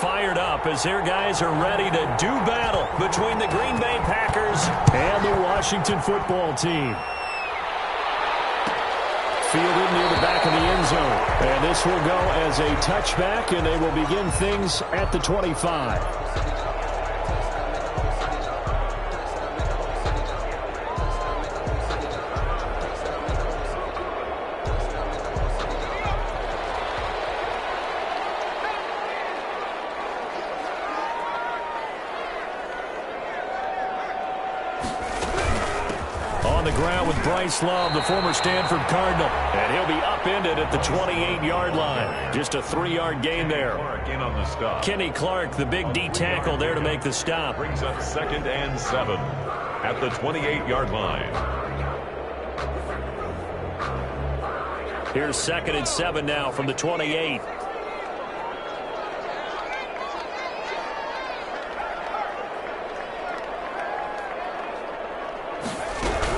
fired up as their guys are ready to do battle between the Green Bay Packers and the Washington football team. Fielded near the back of the end zone. And this will go as a touchback, and they will begin things at the 25. Bryce Love, the former Stanford Cardinal, and he'll be upended at the 28-yard line. Just a 3-yard gain there. In on the stop. Kenny Clark, the big D tackle, there to make the stop. Brings up 2nd and 7 at the 28-yard line. Here's 2nd and 7 now from the 28.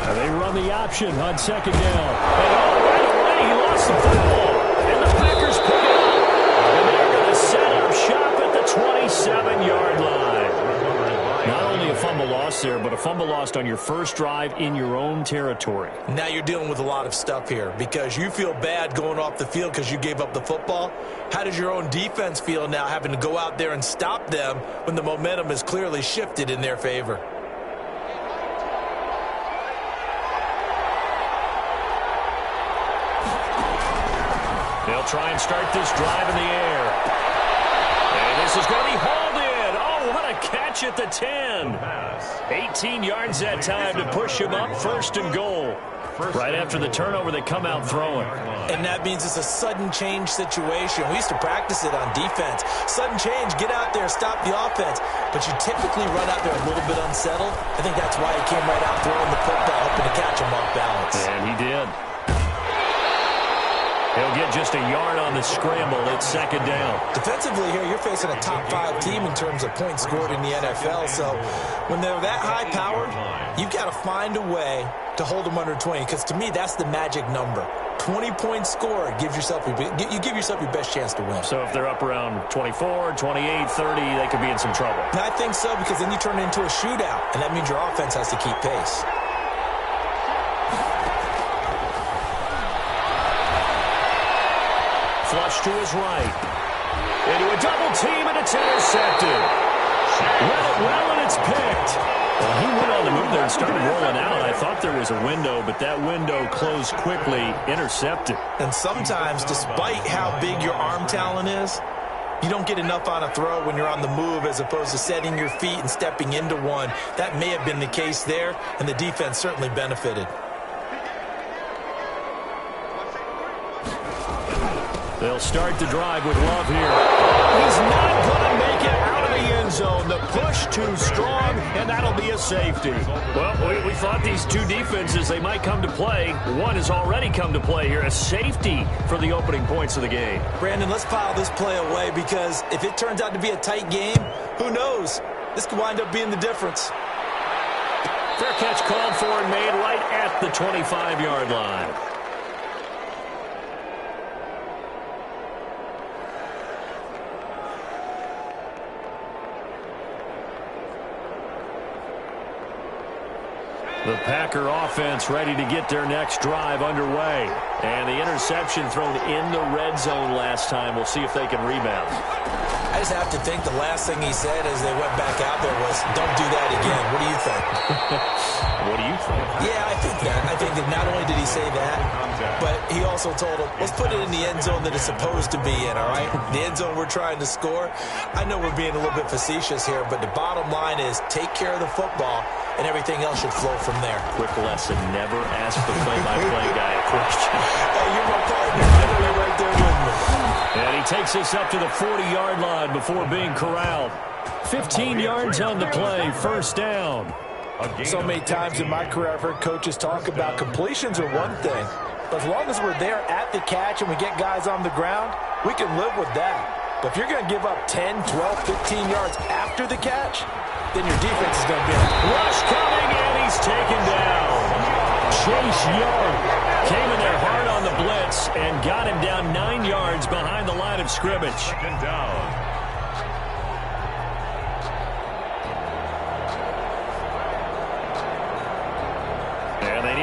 They run the option on 2nd down. And right away, he lost the football. And the Packers pick it up. And they're going to set up shop at the 27-yard line. Not only a fumble loss there, but a fumble lost on your first drive in your own territory. Now you're dealing with a lot of stuff here because you feel bad going off the field because you gave up the football. How does your own defense feel now having to go out there and stop them when the momentum is clearly shifted in their favor? They'll try and start this drive in the air. And this is going to be hauled in. Oh, what a catch at the 10. 18 yards that time to push him up 1st and goal. Right after the turnover, they come out throwing. And that means it's a sudden change situation. We used to practice it on defense. Sudden change, get out there, stop the offense. But you typically run out there a little bit unsettled. I think that's why he came right out throwing the football, hoping to catch him off balance. And he did. He'll get just a yard on the scramble. It's 2nd down. Defensively here, you're facing a top 5 team in terms of points scored in the NFL. So when they're that high-powered, you've got to find a way to hold them under 20. Because to me, that's the magic number. 20 points scored gives yourself you give yourself your best chance to win. So if they're up around 24, 28, 30, they could be in some trouble. And I think so, because then you turn it into a shootout, and that means your offense has to keep pace. Flush to his right. Into a double team, and it's intercepted. Read it well, and it's picked. Well, he went on the move there and started rolling out. I thought there was a window, but that window closed quickly, intercepted. And sometimes, despite how big your arm talent is, you don't get enough on a throw when you're on the move as opposed to setting your feet and stepping into one. That may have been the case there, and the defense certainly benefited. They'll start the drive with Love here. He's not going to make it out of the end zone. The push too strong, and that'll be a safety. Well, we thought these two defenses, they might come to play. One has already come to play here. A safety for the opening points of the game. Brandon, let's file this play away because if it turns out to be a tight game, who knows? This could wind up being the difference. Fair catch called for and made right at the 25-yard line. The Packer offense ready to get their next drive underway. And the interception thrown in the red zone last time. We'll see if they can rebound. I just have to think the last thing he said as they went back out there was, don't do that again. What do you think? What do you think? Yeah, I think that. I think that not only did he say that, but he also told him, let's put it in the end zone that it's supposed to be in, all right? The end zone we're trying to score. I know we're being a little bit facetious here, but the bottom line is take care of the football, and everything else should flow from there. Quick lesson, never ask the play-by-play guy a question. Hey, you're my partner. I know you're right there with me. And he takes us up to the 40-yard line before being corralled. 15 yards on the play, 1st down. So many times in my career I've heard coaches talk about completions are one thing, but as long as we're there at the catch and we get guys on the ground, we can live with that. But if you're going to give up 10, 12, 15 yards after the catch, then your defense is going to be in. Rush coming, and he's taken down. Chase Young came in there hard on the blitz and got him down 9 yards behind the line of scrimmage. 2nd down.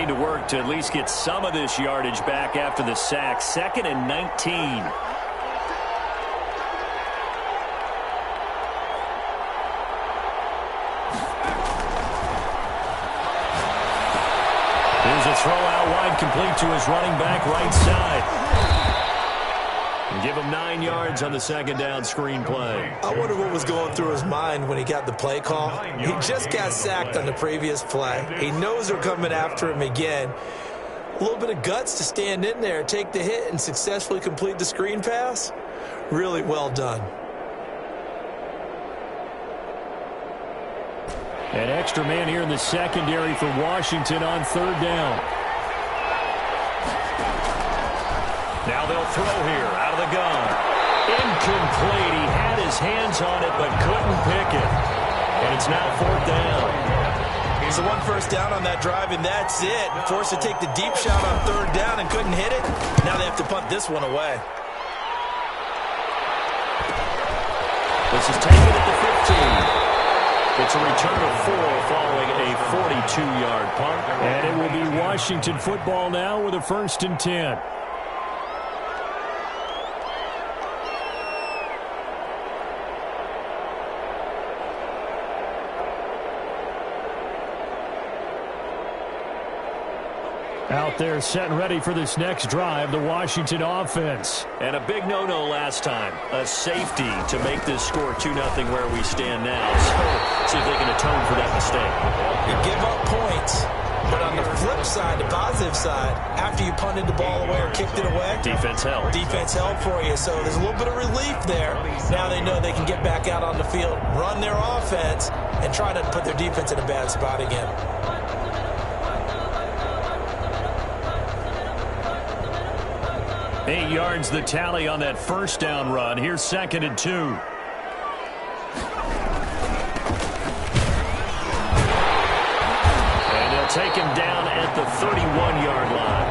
to work to at least get some of this yardage back after the sack. 2nd and 19. Here's a throw out wide, complete to his running back right side. And give him 9 yards on the 2nd down screen play. I wonder what was going through his mind when he got the play call. He just got sacked on the previous play. He knows they're coming after him again. A little bit of guts to stand in there, take the hit, and successfully complete the screen pass. Really well done. An extra man here in the secondary for Washington on 3rd down. Now they'll throw here out of the gun. Incomplete. He had his hands on it but couldn't pick it. And it's now 4th down. Here's the 1 first down on that drive, and that's it. Forced to take the deep shot on 3rd down and couldn't hit it. Now they have to punt this one away. This is taken at the 15. It's a return of 4 following a 42-yard punt. And it will be Washington football now with a 1st and 10. Out there set and ready for this next drive, the Washington offense. And a big no-no last time. A safety to make this score 2-0 where we stand now. So see if they can atone for that mistake. You give up points, but on the flip side, the positive side, after you punted the ball away or kicked it away, defense held. Defense held for you, so there's a little bit of relief there. Now they know they can get back out on the field, run their offense, and try to put their defense in a bad spot again. 8 yards the tally on that 1st down run. Here's 2nd and 2. And they'll take him down at the 31-yard line.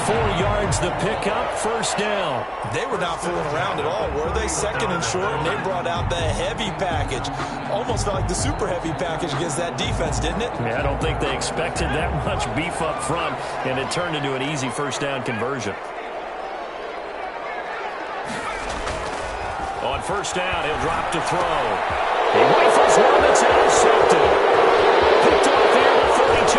4 yards the pickup, 1st down. They were not fooling around at all, were they? 2nd and short, and they brought out the heavy package. Almost felt like the super heavy package against that defense, didn't it? Yeah, I don't think they expected that much beef up front, and it turned into an easy 1st down conversion. On 1st down, he'll drop to throw. He rifles one that's intercepted. Picked off here at 32.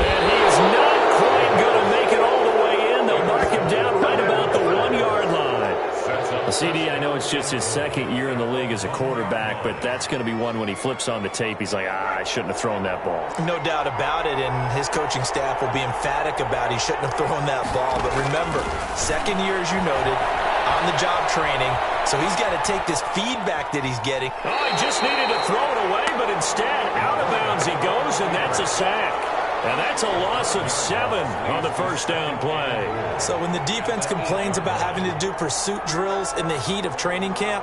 And he is not quite going to make it all the way in. They'll mark him down right about the 1-yard line. CD, I know it's just his 2nd year in the league as a quarterback, but that's going to be one when he flips on the tape. He's like, I shouldn't have thrown that ball. No doubt about it, and his coaching staff will be emphatic about he shouldn't have thrown that ball. But remember, 2nd year, as you noted, on-the-job training, so he's got to take this feedback that he's getting. Oh, he just needed to throw it away, but instead, out of bounds he goes, and that's a sack. And that's a loss of 7 on the 1st down play. So when the defense complains about having to do pursuit drills in the heat of training camp,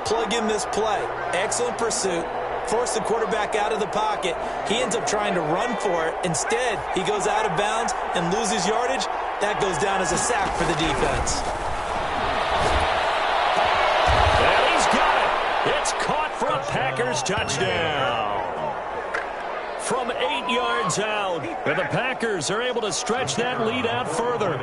plug in this play. Excellent pursuit. Force the quarterback out of the pocket. He ends up trying to run for it. Instead, he goes out of bounds and loses yardage. That goes down as a sack for the defense. And he's got it. It's caught for a Packers touchdown. From 8 yards out, and the Packers are able to stretch that lead out further.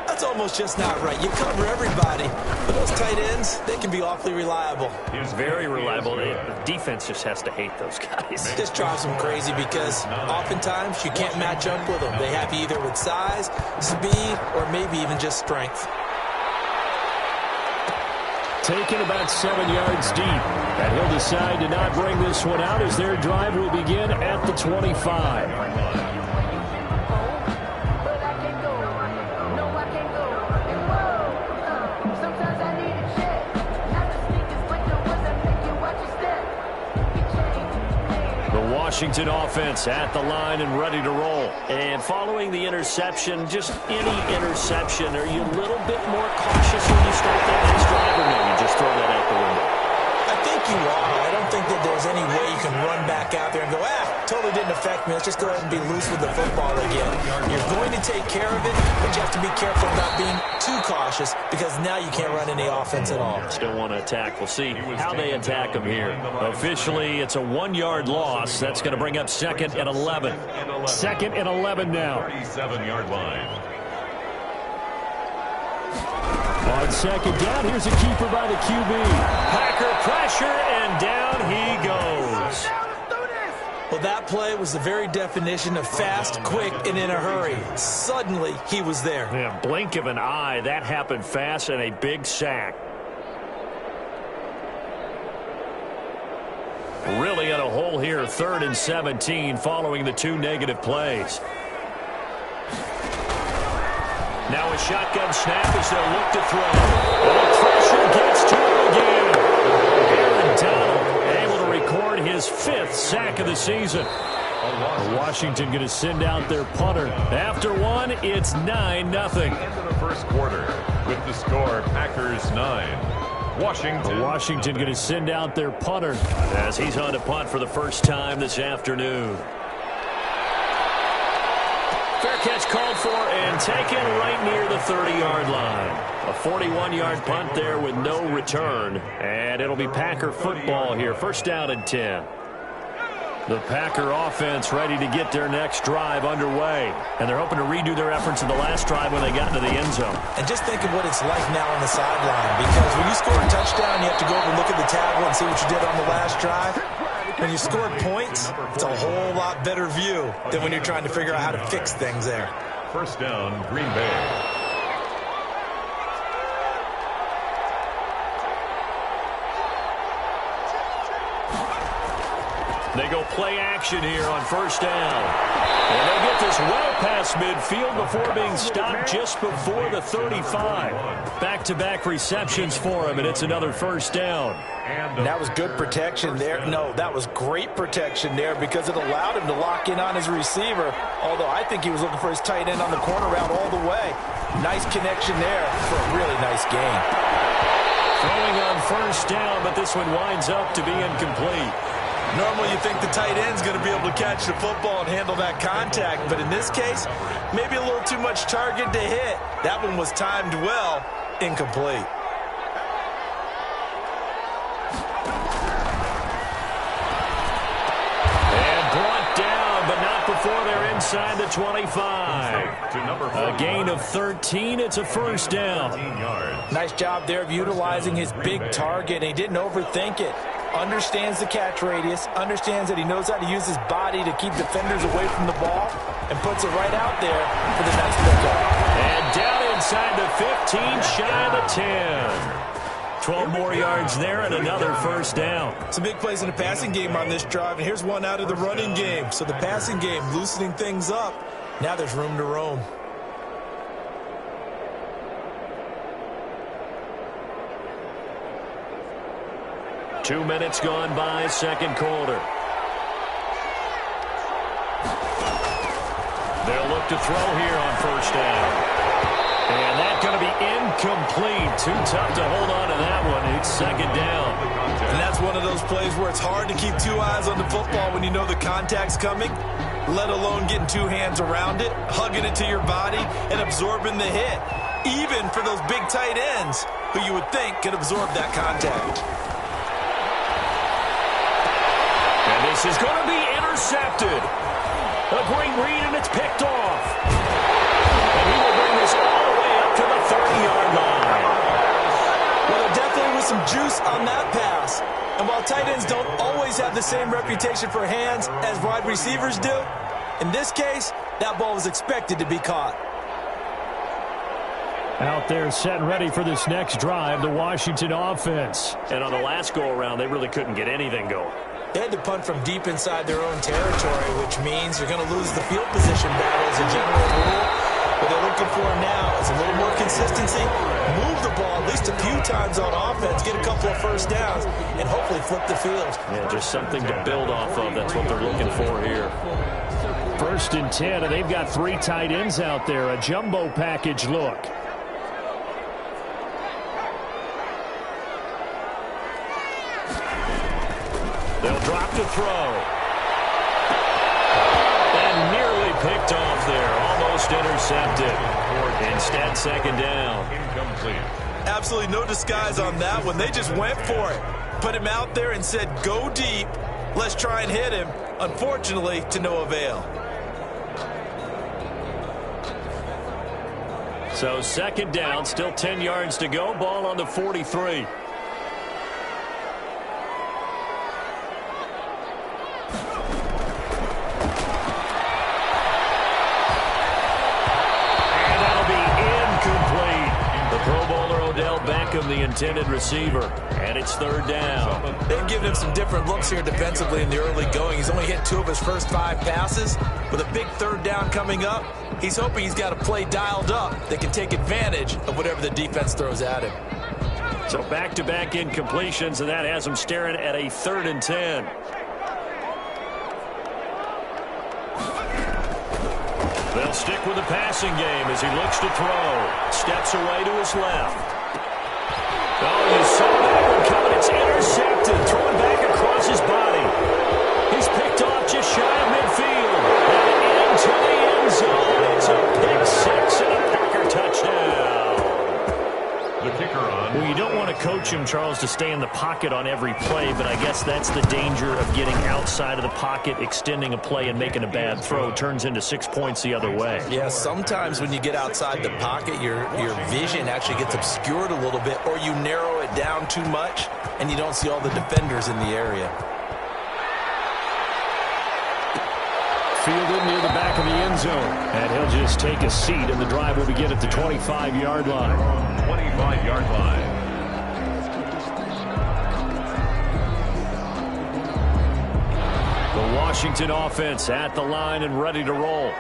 That's almost just not right. You cover everybody, but those tight ends, they can be awfully reliable. He's very reliable. The defense just has to hate those guys. It just drives them crazy because oftentimes you can't match up with them. They have you either with size, speed, or maybe even just strength. Taken about 7 yards deep. And he'll decide to not bring this one out as their drive will begin at the 25. Washington offense at the line and ready to roll. And following the interception, just any interception, are you a little bit more cautious when you start that next drive, or no, you just throw that out the window? I think you are. I don't think that there's any way you can run back out there and go, totally didn't affect me. Let's just go ahead and be loose with the football again. You're going to take care of it, but you have to be careful about being too cautious because now you can't run any offense at all. Still want to attack. We'll see how they attack him here. Officially, it's a 1-yard loss. That's going to bring up 2nd and 11. 2nd and 11 now. 37-yard line. On 2nd down, here's a keeper by the QB. Packer pressure, and down he goes. Well, that play was the very definition of fast, quick, and in a hurry. Suddenly, he was there. Yeah, blink of an eye. That happened fast and a big sack. Really in a hole here, 3rd and 17 following the 2 negative plays. Now a shotgun snap as they'll look to throw. The pressure gets to him again. Aaron Donald able to record his 5th sack of the season. Washington going to send out their punter. After one, it's 9-0. End of the first quarter with the score Packers 9. Washington going to send out their punter as he's on to punt for the first time this afternoon. Fair catch called for and taken right near the 30-yard line. A 41-yard punt there with no return. And it'll be Packer football here. 1st down and 10. The Packer offense ready to get their next drive underway. And they're hoping to redo their efforts in the last drive when they got into the end zone. And just think of what it's like now on the sideline. Because when you score a touchdown, you have to go over and look at the tablet and see what you did on the last drive. When you score points, it's a whole lot better view than when you're trying to figure out how to fix things there. 1st down, Green Bay. They go play action here on 1st down. And they get this well past midfield before being stopped just before the 35. Back-to-back receptions for him, and it's another 1st down. And that was good protection there. No, that was great protection there because it allowed him to lock in on his receiver, although I think he was looking for his tight end on the corner route all the way. Nice connection there for a really nice game. Throwing on 1st down, but this one winds up to be incomplete. Normally you think the tight end's going to be able to catch the football and handle that contact, but in this case, maybe a little too much target to hit. That one was timed well, incomplete. And brought down, but not before they're inside the 25. A gain of 13, it's a 1st down. Nice job there of utilizing his big target, and he didn't overthink it. Understands the catch radius, understands that he knows how to use his body to keep defenders away from the ball, and puts it right out there for the nice pickup. And down inside the 15, shy of the 10. 12 more yards there and another 1st down. Some big plays in the passing game on this drive, and here's one out of the running game. So the passing game loosening things up. Now there's room to roam. Two minutes gone by, 2nd quarter. They'll look to throw here on 1st down. And that's going to be incomplete. Too tough to hold on to that one. It's 2nd down. And that's one of those plays where it's hard to keep 2 eyes on the football when you know the contact's coming, let alone getting 2 hands around it, hugging it to your body, and absorbing the hit. Even for those big tight ends who you would think could absorb that contact. And this is going to be intercepted. A great read, and it's picked off. And he will bring this all the way up to the 30-yard line. Well, there definitely was some juice on that pass. And while tight ends don't always have the same reputation for hands as wide receivers do, in this case, that ball was expected to be caught. Out there set and ready for this next drive, the Washington offense. And on the last go-around, they really couldn't get anything going. They had to punt from deep inside their own territory, which means you're going to lose the field position battle as a general rule. What they're looking for now is a little more consistency, move the ball at least a few times on offense, get a couple of 1st downs, and hopefully flip the field. Yeah, just something to build off of. That's what they're looking for here. 1st and 10, and they've got 3 tight ends out there. A jumbo package look. They'll drop to throw. And nearly picked off there. Almost intercepted. Instead, second down. Incomplete. Absolutely no disguise on that one. They just went for it. Put him out there and said, go deep. Let's try and hit him. Unfortunately, to no avail. So second down, still 10 yards to go. Ball on the 43. The intended receiver, and it's third down. They've given him some different looks here defensively in the early going. He's only hit 2 of his first 5 passes. With a big third down coming up, he's hoping he's got a play dialed up that can take advantage of whatever the defense throws at him. So back-to-back incompletions, and that has him staring at a 3rd and 10. They'll stick with the passing game as he looks to throw. Steps away to his left. Oh, you saw that one coming. It's intercepted. Thrown back across his body. He's picked off just shy of midfield. And into the end zone. It's a pick 6 and a Packer touchdown. The kicker on. Well, you don't want to coach him, Charles, to stay in the pocket on every play, but I guess that's the danger of getting outside of the pocket, extending a play, and making a bad throw. Turns into 6 points the other way. Yeah, sometimes when you get outside the pocket, your vision actually gets obscured a little bit, or you narrow it down too much, and you don't see all the defenders in the area. Fielded near the back of the end zone, and he'll just take a seat, and the drive will begin at the 25-yard line. 25-yard line. The Washington offense at the line and ready to roll.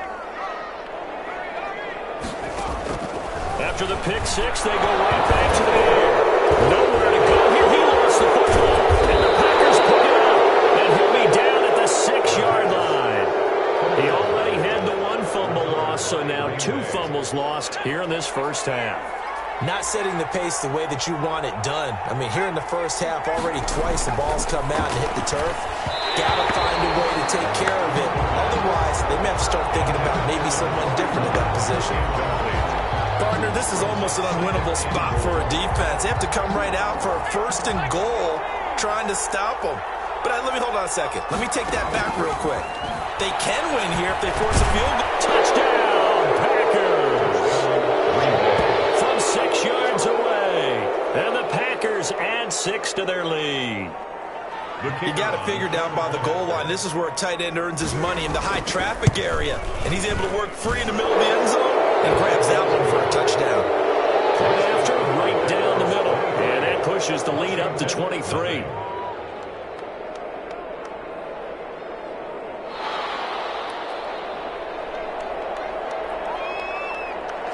After the pick 6, they go right back to the air. Nowhere to go here. He lost the football, and the Packers pick it up, and he'll be down at the 6-yard line. He already had the 1 fumble loss, so now 2 fumbles lost here in this first half. Not setting the pace the way that you want it done. I mean, here in the first half, already twice the ball's come out and hit the turf. Got to find a way to take care of it. Otherwise, they may have to start thinking about maybe someone different in that position. Partner, this is almost an unwinnable spot for a defense. They have to come right out for a 1st and goal, trying to stop them. But let me hold on a second. Let me take that back real quick. They can win here if they force a field goal. Touchdown, Packers! From 6 yards away. And the Packers add 6 to their lead. You got to figure down by the goal line. This is where a tight end earns his money in the high traffic area. And he's able to work free in the middle of the end zone and grabs that one for a touchdown. Right after, right down the middle. And that pushes the lead up to 23.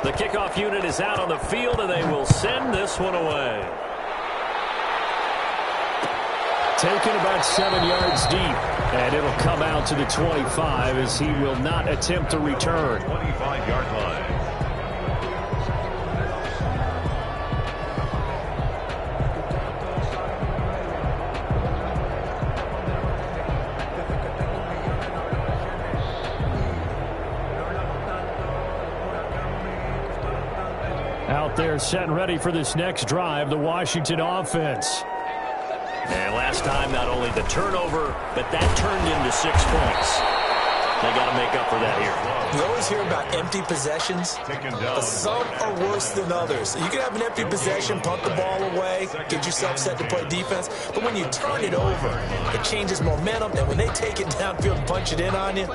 The kickoff unit is out on the field, and they will send this one away. Taken about 7 yards deep, and it'll come out to the 25 as he will not attempt to return. 25-yard line. Out there set and ready for this next drive, the Washington offense. And last time, not only the turnover, but that turned into 6 points. They got to make up for that here. You always hear about empty possessions, but some are worse than others. You can have an empty possession, punt the ball away, get yourself set to play defense, but when you turn it over, it changes momentum, and when they take it downfield and punch it in on you,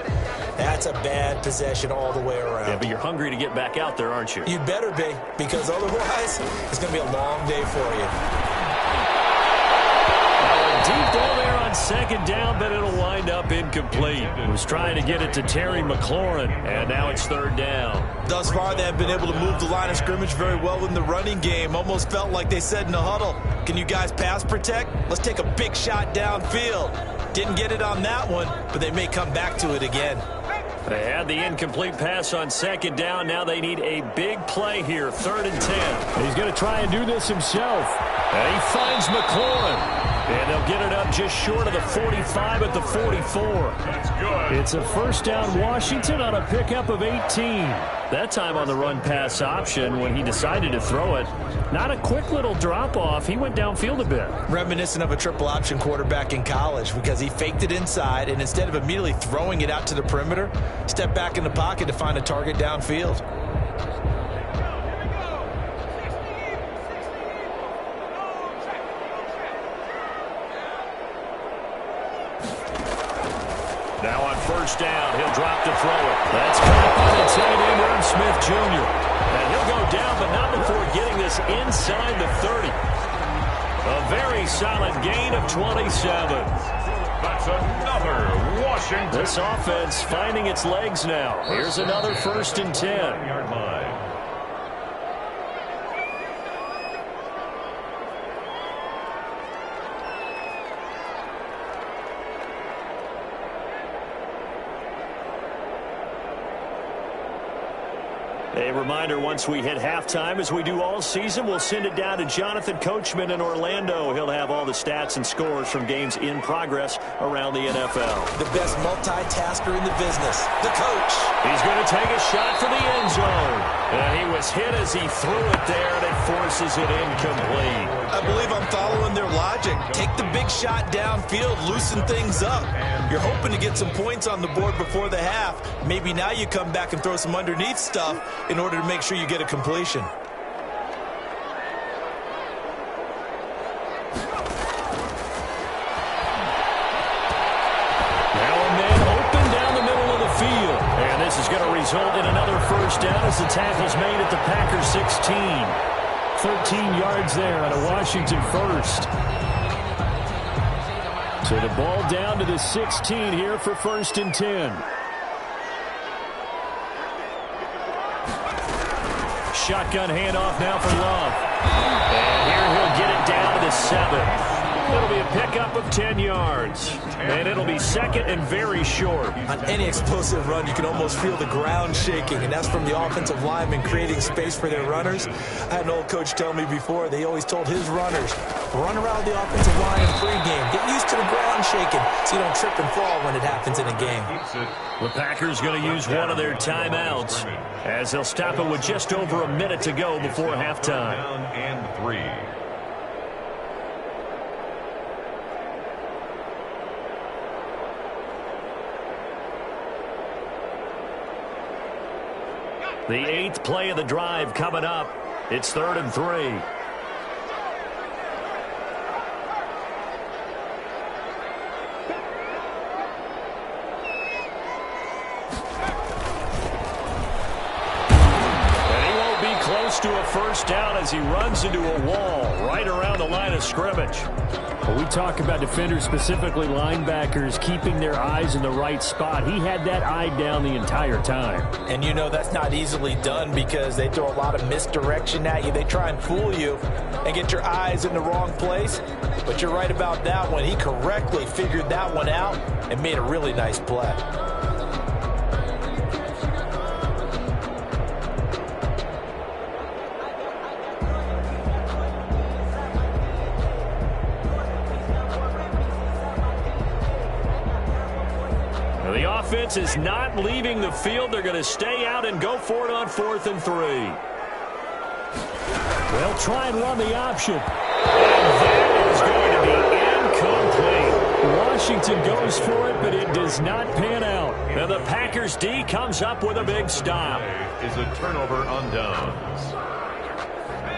that's a bad possession all the way around. Yeah, but you're hungry to get back out there, aren't you? You better be, because otherwise, it's going to be a long day for you. Deep ball there on second down, but it'll wind up incomplete. He was trying to get it to Terry McLaurin, and now it's third down. Thus far, they have been able to move the line of scrimmage very well in the running game. Almost felt like they said in the huddle, can you guys pass protect? Let's take a big shot downfield. Didn't get it on that one, but they may come back to it again. They had the incomplete pass on second down. Now they need a big play here, 3rd and 10. He's going to try and do this himself. And he finds McLaurin. And they'll get it up just short of the 45 at the 44. That's good. It's a first down Washington on a pickup of 18. That time on the run-pass option when he decided to throw it. Not a quick little drop-off. He went downfield a bit. Reminiscent of a triple option quarterback in college because he faked it inside, and instead of immediately throwing it out to the perimeter, stepped back in the pocket to find a target downfield. Now on first down, he'll drop to throw it. That's caught by the tight end, Irv Smith Jr. And he'll go down, but not before getting this inside the 30. A very solid gain of 27. That's another Washington. This offense finding its legs now. Here's another 1st and 10. Yard line. A reminder, once we hit halftime, as we do all season, we'll send it down to Jonathan Coachman in Orlando. He'll have all the stats and scores from games in progress around the NFL. The best multitasker in the business, the coach. He's going to take a shot for the end zone. And he was hit as he threw it there, and it forces it incomplete. I believe I'm following their logic. Take the big shot downfield, loosen things up. You're hoping to get some points on the board before the half. Maybe now you come back and throw some underneath stuff in order to make sure you get a completion. Now a man open down the middle of the field. And this is going to result in another first down as the tackle's made at the Packers 16. 13 yards there on a Washington first. So the ball down to the 16 here for 1st and 10. Shotgun handoff now for Love. And here he'll get it down to the 7. It'll be a pickup of 10 yards. And it'll be 2nd and very short. On any explosive run, you can almost feel the ground shaking, and that's from the offensive linemen creating space for their runners. I had an old coach tell me before, they always told his runners, run around the offensive line in pregame. Get used to the ground shaking so you don't trip and fall when it happens in a game. The Packers going to use one of their timeouts as they'll stop it with just over a minute to go before halftime. Down and 3. The 8th play of the drive coming up. It's 3rd and 3. To a first down as he runs into a wall right around the line of scrimmage. Well, we talk about defenders, specifically linebackers, keeping their eyes in the right spot. He had that eye down the entire time. And you know that's not easily done because they throw a lot of misdirection at you. They try and fool you and get your eyes in the wrong place. But you're right about that one. He correctly figured that one out and made a really nice play. The offense is not leaving the field. They're going to stay out and go for it on 4th and 3. They'll try and run the option. And that is going to be incomplete. Washington goes for it, but it does not pan out. And the Packers D comes up with a big stop. Is a turnover on downs.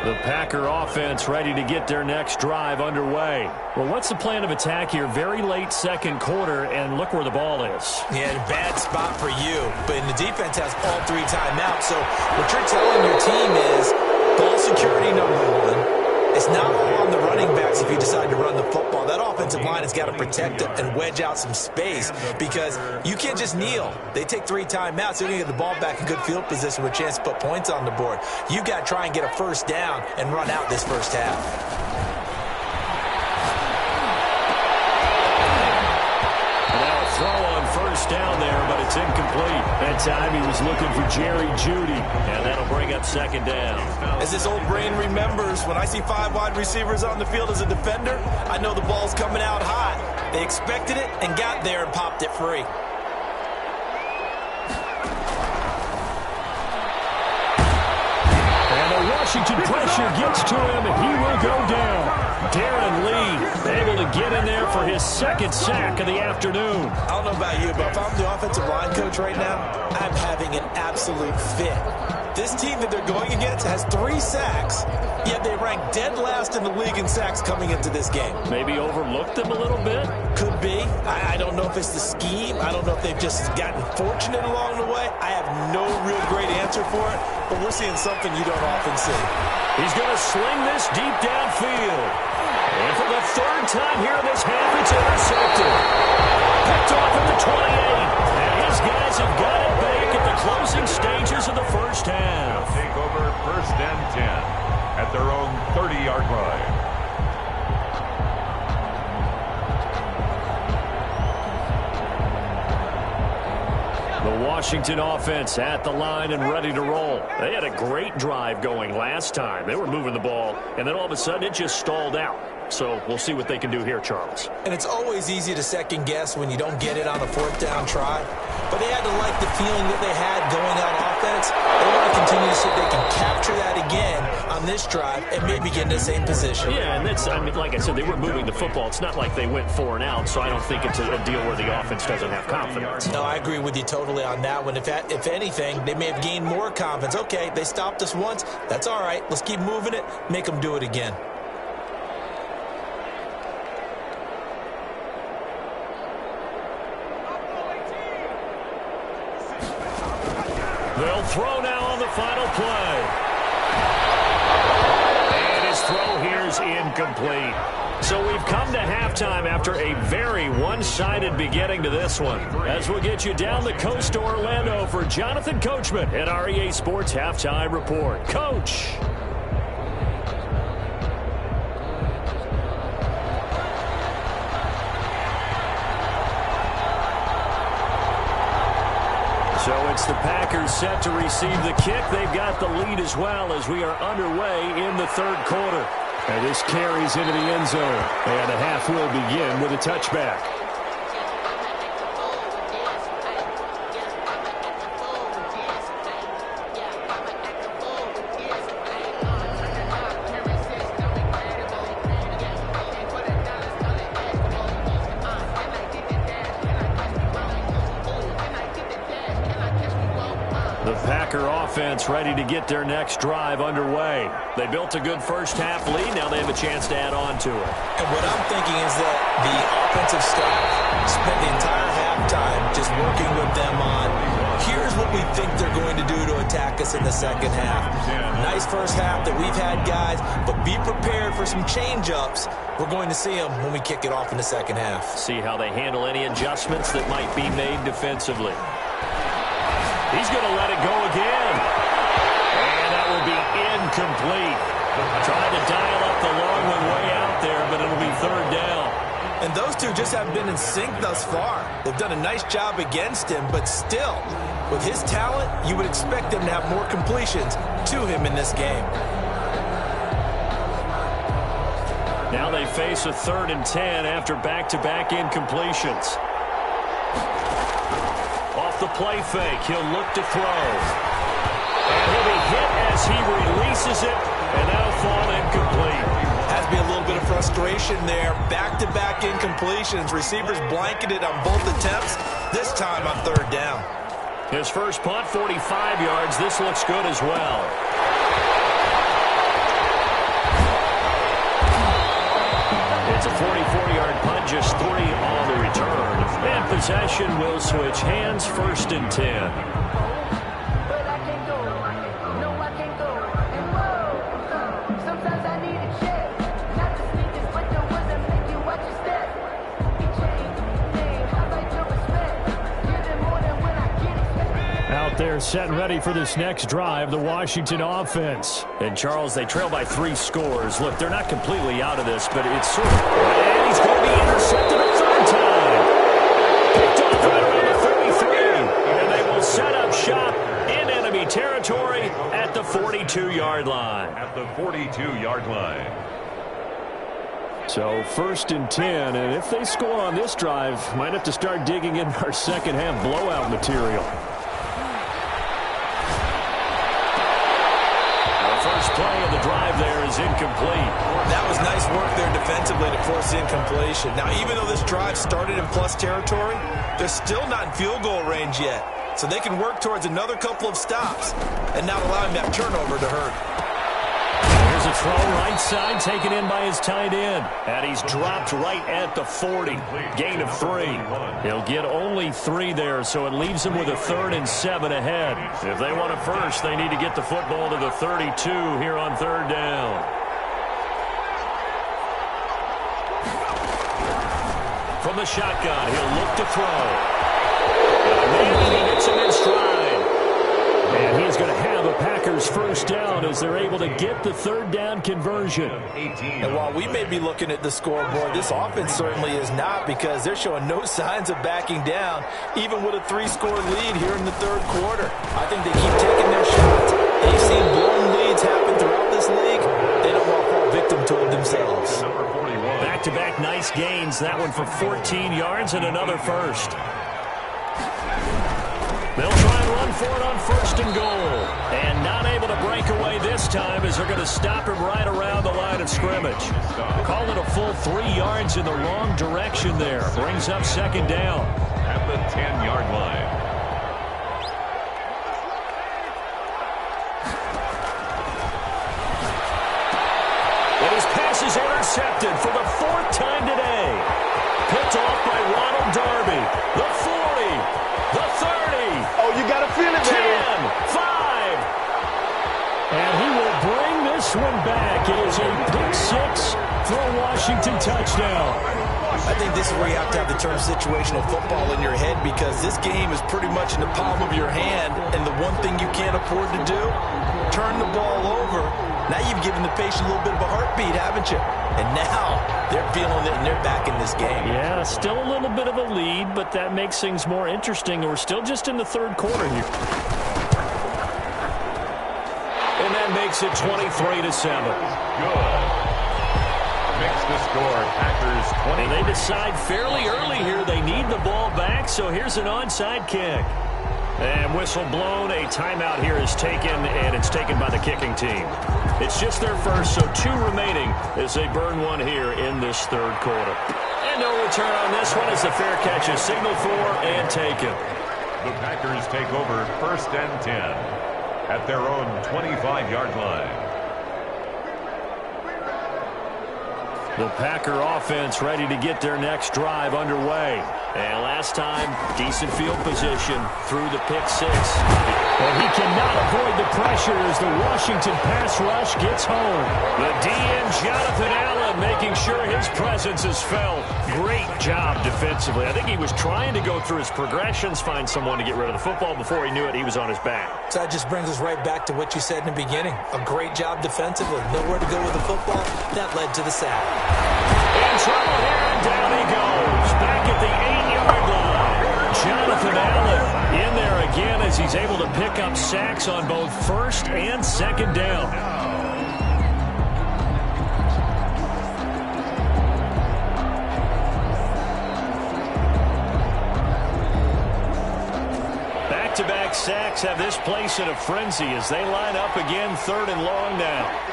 The Packer offense ready to get their next drive underway. Well, what's the plan of attack here? Very late 2nd quarter, and look where the ball is. Yeah, bad spot for you. But the defense has all 3 timeouts. So what you're telling your team is ball security number 1. It's not all on the running backs if you decide to run the football. That offensive line has got to protect it and wedge out some space because you can't just kneel. They take 3 timeouts. They're going to get the ball back in good field position with a chance to put points on the board. You got to try and get a first down and run out this first half. Throw on first down there, but it's It's incomplete. That time he was looking for Jerry Jeudy, and that'll bring up second down. As this old brain remembers, when I see 5 wide receivers on the field as a defender, I know the ball's coming out hot. They expected it and got there and popped it free. Washington pressure gets to him, and he will go down. Darren Lee able to get in there for his second sack of the afternoon. I don't know about you, but if I'm the offensive line coach right now, I'm having an absolute fit. This team that they're going against has 3 sacks, yet they rank dead last in the league in sacks coming into this game. Maybe overlooked them a little bit? Could be. I don't know if it's the scheme. I don't know if they've just gotten fortunate along the way. I have no real great answer for it, but we're seeing something you don't often see. He's going to sling this deep downfield. And for the 3rd time here in this half, it's intercepted. Picked off at the 28. And his guys have got it back at the closing stages of the first half. They'll take over 1st and 10 at their own 30-yard line. The Washington offense at the line and ready to roll. They had a great drive going last time. They were moving the ball, and then all of a sudden it just stalled out. So we'll see what they can do here, Charles. And it's always easy to second guess when you don't get it on a 4th down try. But they had to like the feeling that they had going on offense. They want to continue to see if they can capture that again on this drive and maybe get in the same position. Yeah, and that's, I mean, like I said, they were moving the football. It's not like they went 4 and out, so I don't think it's a deal where the offense doesn't have confidence. No, I agree with you totally on that one. If anything, they may have gained more confidence. Okay, they stopped us once. That's all right. Let's keep moving it. Make them do it again. They'll throw now on the final play. And his throw here is incomplete. So we've come to halftime after a very one-sided beginning to this one. As we'll get you down the coast to Orlando for Jonathan Coachman at REA Sports Halftime Report. Coach. So it's the Packers set to receive the kick. They've got the lead as well as we are underway in the 3rd quarter. And this carries into the end zone. And the half will begin with a touchback. The Packer offense ready to get their next drive underway. They built a good first half lead. Now they have a chance to add on to it. And what I'm thinking is that the offensive staff spent the entire halftime just working with them on, here's what we think they're going to do to attack us in the second half. Nice first half that we've had, guys, but be prepared for some change-ups. We're going to see them when we kick it off in the second half. See how they handle any adjustments that might be made defensively. He's going to let it go again. And that will be incomplete. Trying to dial up the long one way out there, but it'll be 3rd down. And those two just haven't been in sync thus far. They've done a nice job against him, but still, with his talent, you would expect them to have more completions to him in this game. Now they face a 3rd and 10 after back-to-back incompletions. Off the play fake, he'll look to throw. And he'll be hit as he releases it, and that'll fall incomplete. Has to be a little bit of frustration there. Back-to-back incompletions. Receivers blanketed on both attempts, this time on 3rd down. His first punt, 45 yards. This looks good as well. It's a 44-yard punt, just 3 on the return. And possession will switch hands, 1st and 10. Out there set and ready for this next drive, the Washington offense. And Charles, they trail by 3 scores. Look, they're not completely out of this, but it's sort of... And he's going to be intercepted a 3rd time. Picked off right around the 33. territory at the 42-yard line. At the 42-yard line. So 1st and 10, and if they score on this drive, might have to start digging in our second half blowout material. First play of the drive there is incomplete. That was nice work there defensively to force incompletion. Now, even though this drive started in plus territory, they're still not in field goal range yet. So they can work towards another couple of stops and not allowing that turnover to hurt. Here's a throw right side taken in by his tight end. And he's dropped right at the 40. Gain of 3. He'll get only 3 there, so it leaves him with a 3rd and 7 ahead. If they want a first, they need to get the football to the 32 here on 3rd down. From the shotgun, he'll look to throw. And he gets him in stride. And he's going to have a Packers first down as they're able to get the 3rd down conversion. And while we may be looking at the scoreboard, this offense certainly is not, because they're showing no signs of backing down, even with a 3-score lead here in the 3rd quarter. I think they keep taking their shots. They've seen blown leads happen throughout this league. They don't want to fall victim to it themselves. Back-to-back nice gains. That one for 14 yards and another first. They'll try and run for it on 1st and goal. And not able to break away this time as they're going to stop him right around the line of scrimmage. Call it a full 3 yards in the wrong direction there. Brings up 2nd down. At the 10-yard line. And his pass is intercepted for the 4th time today. Picked off by Ronald Darby. The 40. The 30. Oh, you got to feel it, 10, baby. 5. And he will bring this one back. It is a pick 6 for a Washington touchdown. I think this is where you have to have the term situational football in your head, because this game is pretty much in the palm of your hand, and the one thing you can't afford to do, turn the ball over. Now you've given the patient a little bit of a heartbeat, haven't you? And now they're feeling it, and they're back in this game. Yeah, still a little bit of a lead, but that makes things more interesting. We're still just in the 3rd quarter here. And that makes it 23-7. Good. Makes the score Packers 20. And they decide fairly early here they need the ball back, so here's an onside kick. And whistle blown. A timeout here is taken, and it's taken by the kicking team. It's just their first, so 2 remaining as they burn one here in this 3rd quarter. And no return on this one as the fair catch is signaled for and taken. The Packers take over 1st and 10 at their own 25-yard line. The Packer offense ready to get their next drive underway. And last time, decent field position through the pick 6. But he cannot avoid the pressure as the Washington pass rush gets home. The DN, Jonathan Allen, making sure his presence is felt. Great job defensively. I think he was trying to go through his progressions, find someone to get rid of the football. Before he knew it, he was on his back. So that just brings us right back to what you said in the beginning. A great job defensively. Nowhere to go with the football. That led to the sack. In trouble here, and down he goes. Back at the 8-yard line. Jonathan Allen in there again as he's able to pick up sacks on both 1st and 2nd down. Back-to-back sacks have this place in a frenzy as they line up again 3rd and long now.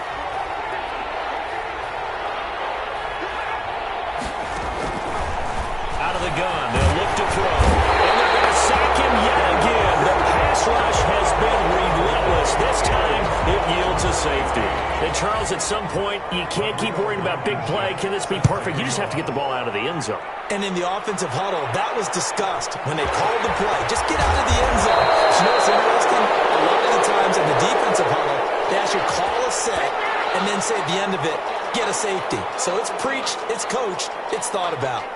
The gun. They'll look to throw. And they're going to sack him yet again. The pass rush has been relentless. This time, it yields a safety. And Charles, at some point, you can't keep worrying about big play. Can this be perfect? You just have to get the ball out of the end zone. And in the offensive huddle, that was discussed when they called the play. Just get out of the end zone. You know what's interesting? A lot of the times in the defensive huddle, they actually call a set and then say at the end of it, get a safety. So it's preached, it's coached, it's thought about.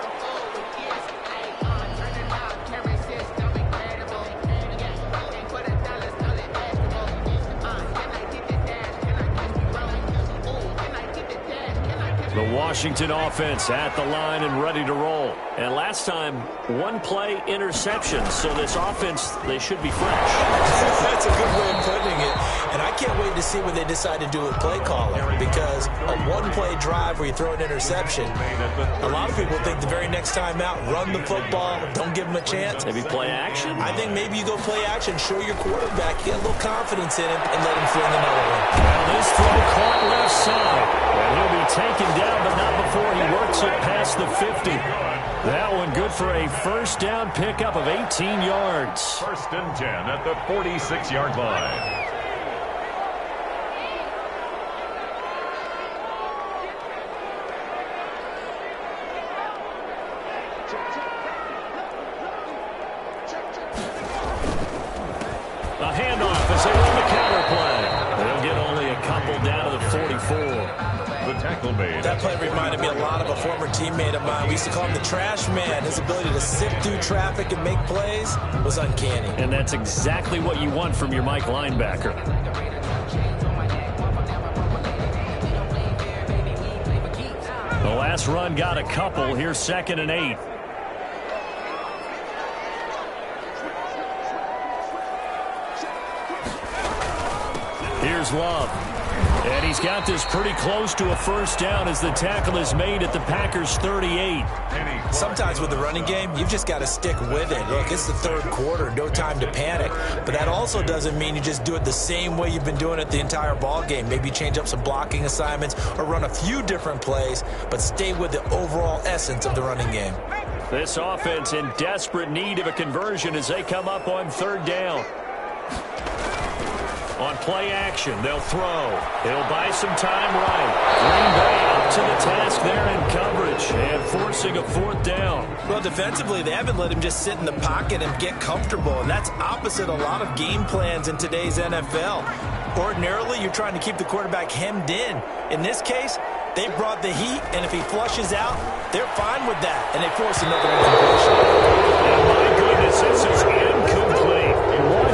The Washington offense at the line and ready to roll. And last time, one play interception. So this offense, they should be fresh. That's a good way of putting it. And I can't wait to see what they decide to do with play calling. Because a one-play drive where you throw an interception, a lot of people think the very next time out, run the football, don't give them a chance. Maybe play action? I think maybe you go play action, show your quarterback, get a little confidence in him, and let him fling another one. Well, this throw caught left side. And he'll be taken down, but not before he works it past the 50. That one good for a first down pickup of 18 yards. 1st and 10 at the 46-yard line. A handoff as they run the counter play. They'll get only a couple down to the 44. The tackle made. That play reminded me a lot of a former teammate of mine. We used to call him the trash man. His ability to sift through traffic and make plays was uncanny. And that's exactly what you want from your Mike linebacker. The last run got a couple. Here's 2nd and 8. Here's Love. And he's got this pretty close to a first down as the tackle is made at the Packers' 38. Sometimes with the running game, you've just got to stick with it. Look, it's the 3rd quarter, no time to panic. But that also doesn't mean you just do it the same way you've been doing it the entire ball game. Maybe change up some blocking assignments or run a few different plays, but stay with the overall essence of the running game. This offense in desperate need of a conversion as they come up on 3rd down. On play action, they'll throw. He'll buy some time right. Green Bay up to the task there in coverage and forcing a 4th down. Well, defensively, they haven't let him just sit in the pocket and get comfortable, and that's opposite a lot of game plans in today's NFL. Ordinarily, you're trying to keep the quarterback hemmed in. In this case, they brought the heat, and if he flushes out, they're fine with that, and they force another incompletion. And my goodness, this is incomplete.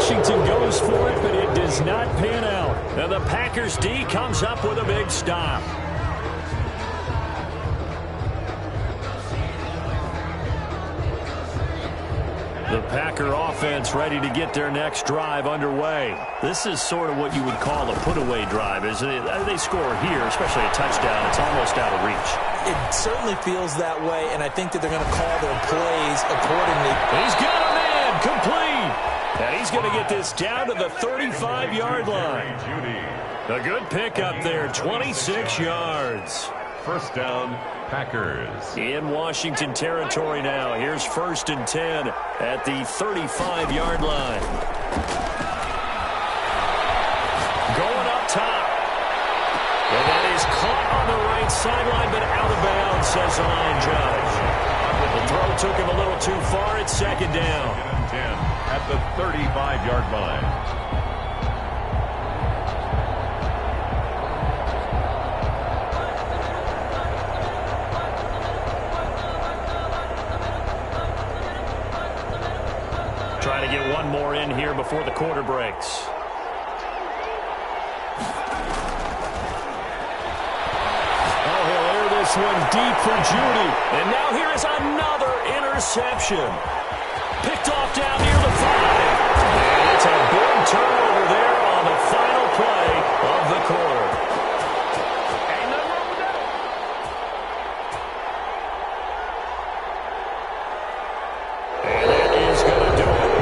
Washington goes for it, but it does not pan out. And the Packers D comes up with a big stop. The Packer offense ready to get their next drive underway. This is sort of what you would call a put-away drive, isn't it? They score here, especially a touchdown. It's almost out of reach. It certainly feels that way, and I think that they're going to call their plays accordingly. He's got a man, complete. And he's going to get this down to the 35-yard line. A good pickup there, 26 yards. 1st down, Packers. In Washington territory now. Here's 1st and 10 at the 35-yard line. Going up top. And that is caught on the right sideline, but out of bounds, says the line judge. The throw took him a little too far. It's 2nd down. 10 at the 35-yard line. Trying to get one more in here before the quarter breaks. Oh, he'll air this one deep for Judy. And now here is another interception. Picked off down near the 5. And it's a big turnover there on the final play of the quarter. Ain't nothing wrong with that. And that is going to do it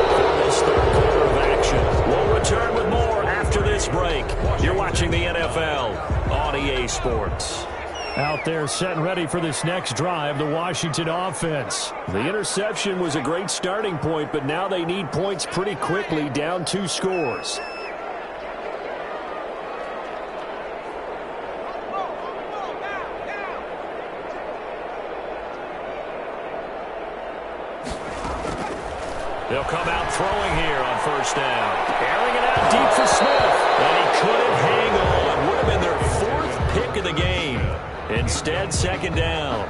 for this 3rd quarter of action. We'll return with more after this break. You're watching the NFL on EA Sports. Out there set and ready for this next drive, the Washington offense. The interception was a great starting point, but now they need points pretty quickly, down 2 scores. They'll come out throwing here on 1st down. Airing it out deep for Smith. And he couldn't hang on. Would have been their 4th pick of the game. Instead, 2nd down.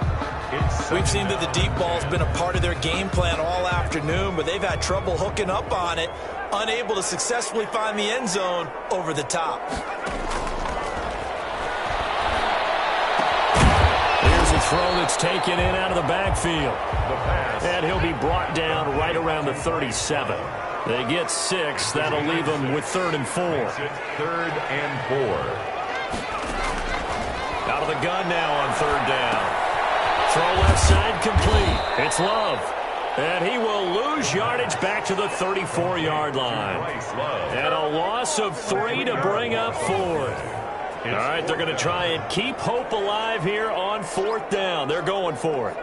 We've seen that the deep ball's been a part of their game plan all afternoon, but they've had trouble hooking up on it, unable to successfully find the end zone over the top. throw that's taken in out of the backfield. And he'll be brought down right around the 37. They get 6. That'll leave them with 3rd and 4. 3rd and 4. Out of the gun now on 3rd down. Throw left side complete. It's Love. And he will lose yardage back to the 34-yard line. And a loss of 3 to bring up 4th. All right, they're going to try and keep hope alive here on 4th down. They're going for it.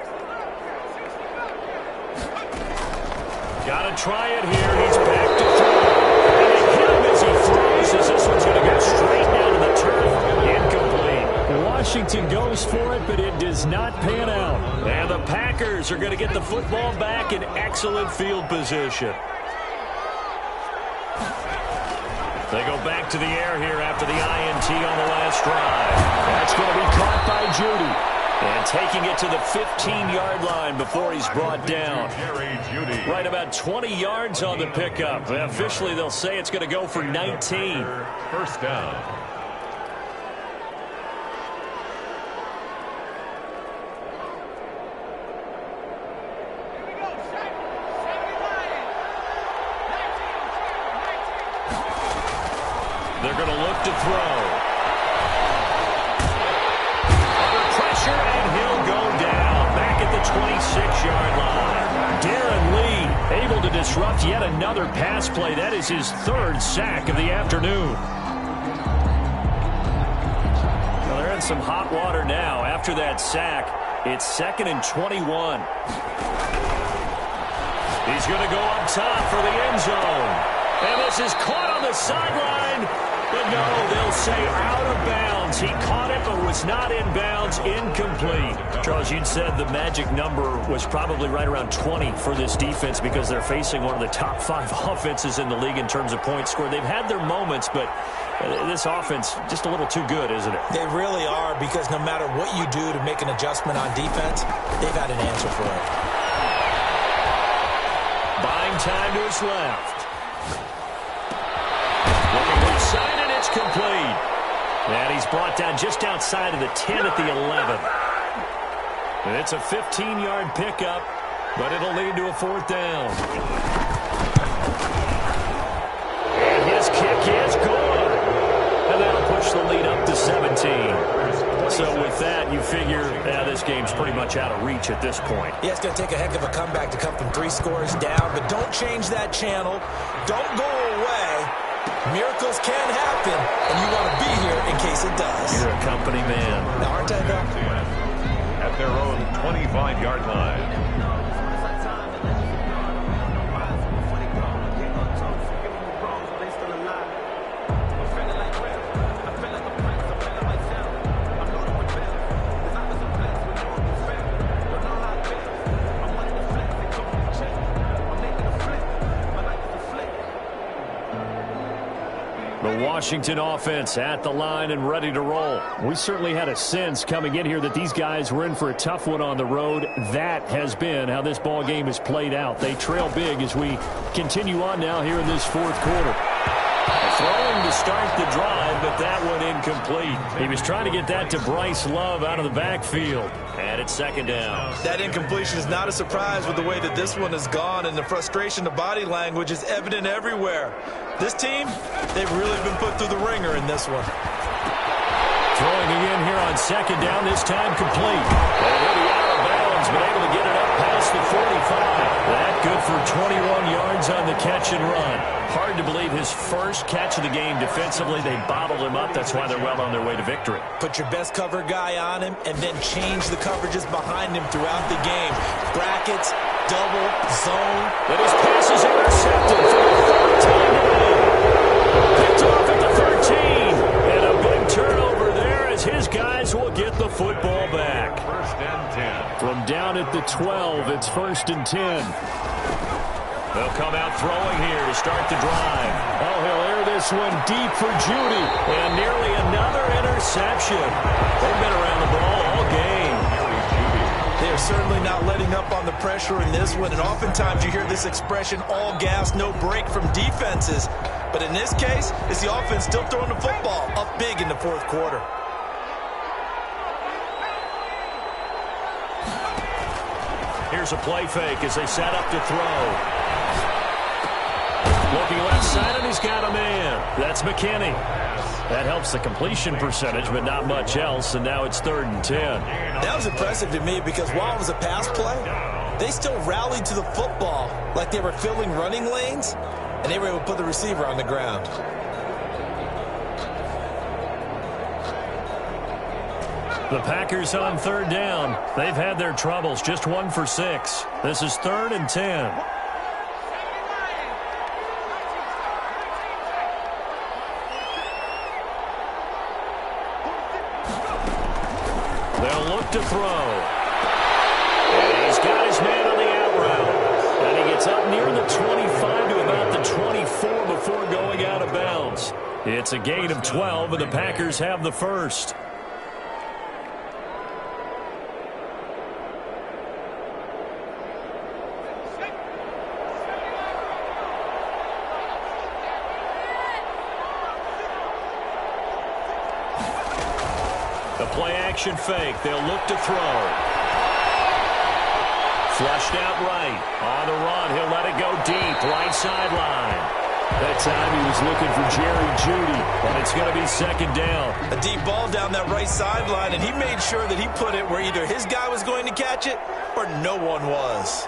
Got to try it here. He's back to throw. And they hit him as he throws, as this one's going to go straight down to the turf. Incomplete. Washington goes for it, but it does not pan out. And the Packers are going to get the football back in excellent field position. They go back to the air here after the INT on the last drive. That's going to be caught by Judy. And taking it to the 15-yard line before he's brought down. Right about 20 yards on the pickup. Officially, they'll say it's going to go for 19. 1st down. They're going to look to throw. Under pressure, and he'll go down. Back at the 26-yard line. Darren Lee able to disrupt yet another pass play. That is his 3rd sack of the afternoon. Well, they're in some hot water now. After that sack, it's 2nd and 21. He's going to go up top for the end zone. And this is caught on the sideline. But no, they'll say out of bounds. He caught it, but was not in bounds. Incomplete. Charles, you'd said the magic number was probably right around 20 for this defense because they're facing one of the top 5 offenses in the league in terms of points scored. They've had their moments, but this offense just a little too good, isn't it? They really are, because no matter what you do to make an adjustment on defense, they've had an answer for it. Buying time to his left. Looking left side, and it's complete. And he's brought down just outside of the 10 at the 11. And it's a 15-yard pickup, but it'll lead to a 4th down. And his kick is good. And that'll push the lead up to 17. So with that, you figure this game's pretty much out of reach at this point. Yeah, it's going to take a heck of a comeback to come from 3 scores down, but don't change that channel. Don't go away. Miracles can happen, and you want to be here in case it does. You're a company man. Now, aren't I, though? At their own 25-yard line. The Washington offense at the line and ready to roll. We certainly had a sense coming in here that these guys were in for a tough one on the road. That has been how this ball game has played out. They trail big as we continue on now here in this 4th quarter. Throwing to start the drive, but that one incomplete. He was trying to get that to Bryce Love out of the backfield. And it's 2nd down. That incompletion is not a surprise with the way that this one has gone, and the frustration, the body language is evident everywhere. This team, they've really been put through the ringer in this one. Throwing again here on 2nd down, this time complete. And he'll be out of bounds, but able to get it up past the 45. That good for 21 yards on the catch and run. Hard to believe his first catch of the game defensively. They bottled him up. That's why they're well on their way to victory. Put your best cover guy on him and then change the coverages behind him throughout the game. Brackets, double, zone. But his pass is intercepted for the 3rd time today. Picked off at the 13. And a big turnover there as his guys will get the football back. 1st and 10. From down at the 12, it's 1st and 10. They'll come out throwing here to start the drive. Oh, he'll air this one deep for Judy. And nearly another interception. They've been around the ball all game. They are certainly not letting up on the pressure in this one. And oftentimes you hear this expression, all gas, no break from defenses. But in this case, it's the offense still throwing the football up big in the 4th quarter. Here's a play fake as they set up to throw. Looking left side, and he's got a man. That's McKinney. That helps the completion percentage, but not much else, and now it's 3rd and 10. That was impressive to me because while it was a pass play, they still rallied to the football like they were filling running lanes, and they were able to put the receiver on the ground. The Packers on 3rd down. They've had their troubles, just 1 for 6. This is 3rd and 10. They'll look to throw. And he's got his man on the out route. And he gets up near the 25 to about the 24 before going out of bounds. It's a gain of 12, and the Packers have the first. The play-action fake. They'll look to throw. Flushed out right. On the run. He'll let it go deep. Right sideline. That time he was looking for Jerry Jeudy, and it's going to be 2nd down. A deep ball down that right sideline, and he made sure that he put it where either his guy was going to catch it or no one was.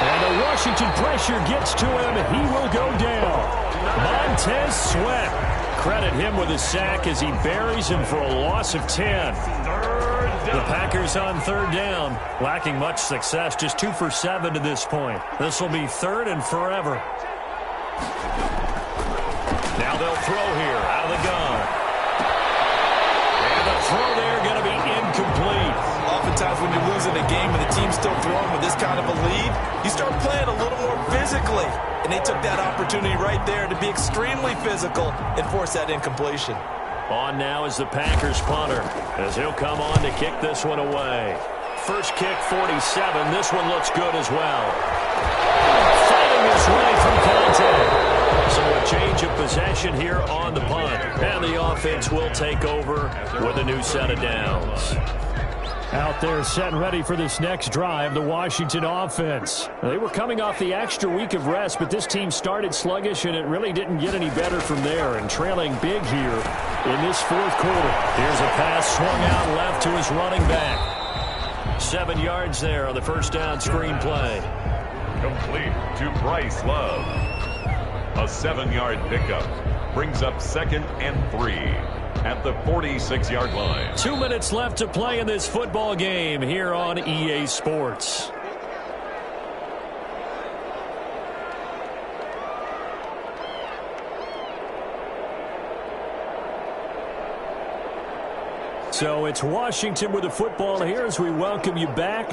And the Washington pressure gets to him, and he will go down. Montez Sweat. Credit him with a sack as he buries him for a loss of 10. The Packers on 3rd down, lacking much success, just 2 for 7 to this point. This will be 3rd and forever. Now they'll throw here out of the gun. And the throw there going to be incomplete. Oftentimes when you're losing a game and the team's still throwing with this kind of a lead, you start playing a little more physically. And they took that opportunity right there to be extremely physical and force that incompletion. On now is the Packers punter, as he'll come on to kick this one away. First kick, 47. This one looks good as well. Fighting his way through contact. So a change of possession here on the punt. And the offense will take over with a new set of downs. Out there set and ready for this next drive, the Washington offense. They were coming off the extra week of rest, but this team started sluggish, and it really didn't get any better from there, and trailing big here in this 4th quarter. Here's a pass swung out left to his running back. 7 yards there on the first down screen play. Complete to Bryce Love. A 7-yard pickup brings up 2nd and 3. At the 46-yard line. 2 minutes left to play in this football game here on EA Sports. So it's Washington with the football here as we welcome you back.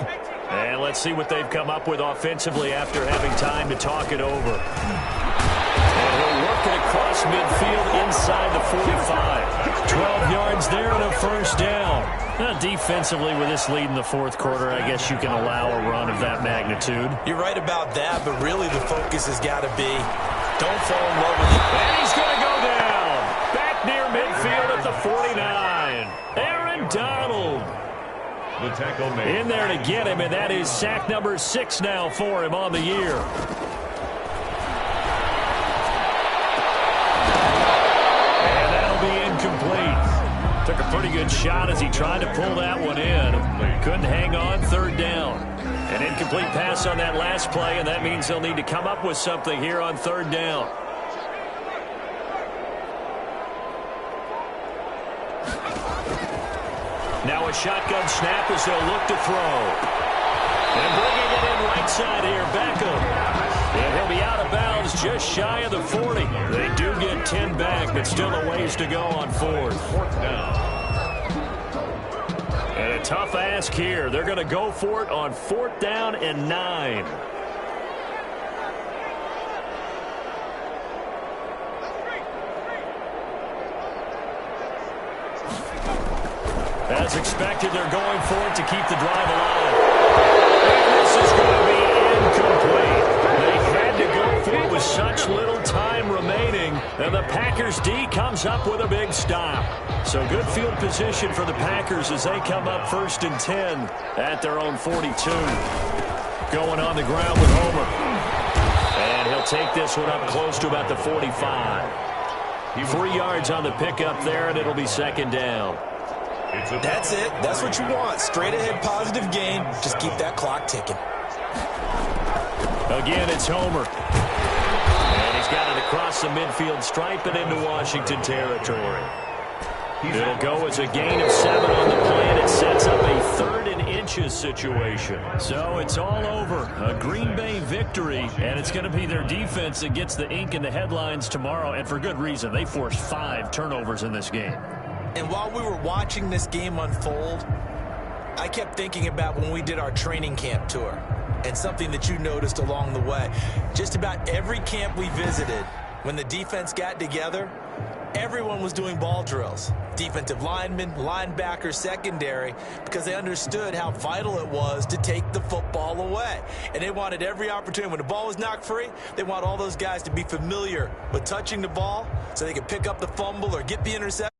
And let's see what they've come up with offensively after having time to talk it over. And he'll work it across midfield inside the 45. 12 yards there and a first down. Now, defensively, with this lead in the 4th quarter, I guess you can allow a run of that magnitude. You're right about that, but really the focus has got to be don't fall in love with it. And he's going to go down. Back near midfield at the 49. Aaron Donald. The tackle made. In there to get him, and that is sack number 6 now for him on the year. Incomplete. Took a pretty good shot as he tried to pull that one in. Couldn't hang on. 3rd down. An incomplete pass on that last play, and that means they'll need to come up with something here on 3rd down. Now a shotgun snap as they'll look to throw. And bringing it in right side here, Beckham. And he'll be out of bounds just shy of the 40. They do get 10 back, but still a ways to go on 4th. 4th down. And a tough ask here. They're going to go for it on 4th down and 9. As expected, they're going for it to keep the drive alive. And this is going to be incomplete. They had to go for it with such little time remaining, And the Packers D comes up with a big stop. So good field position for the Packers as they come up 1st and 10 at their own 42. Going on the ground with Homer. And he'll take this one up close to about the 45. 3 yards on the pickup there, and it'll be 2nd down. That's it. That's what you want. Straight ahead positive gain. Just keep that clock ticking. Again, it's Homer. And he's got it across the midfield stripe and into Washington territory. It'll go as a gain of 7 on the play, and it sets up a 3rd and inches situation. So it's all over. A Green Bay victory, and it's going to be their defense that gets the ink in the headlines tomorrow, and for good reason. They forced 5 turnovers in this game. And while we were watching this game unfold, I kept thinking about when we did our training camp tour and something that you noticed along the way. Just about every camp we visited, when the defense got together, everyone was doing ball drills. Defensive linemen, linebackers, secondary, because they understood how vital it was to take the football away. And they wanted every opportunity. When the ball was knocked free, they want all those guys to be familiar with touching the ball so they could pick up the fumble or get the interception.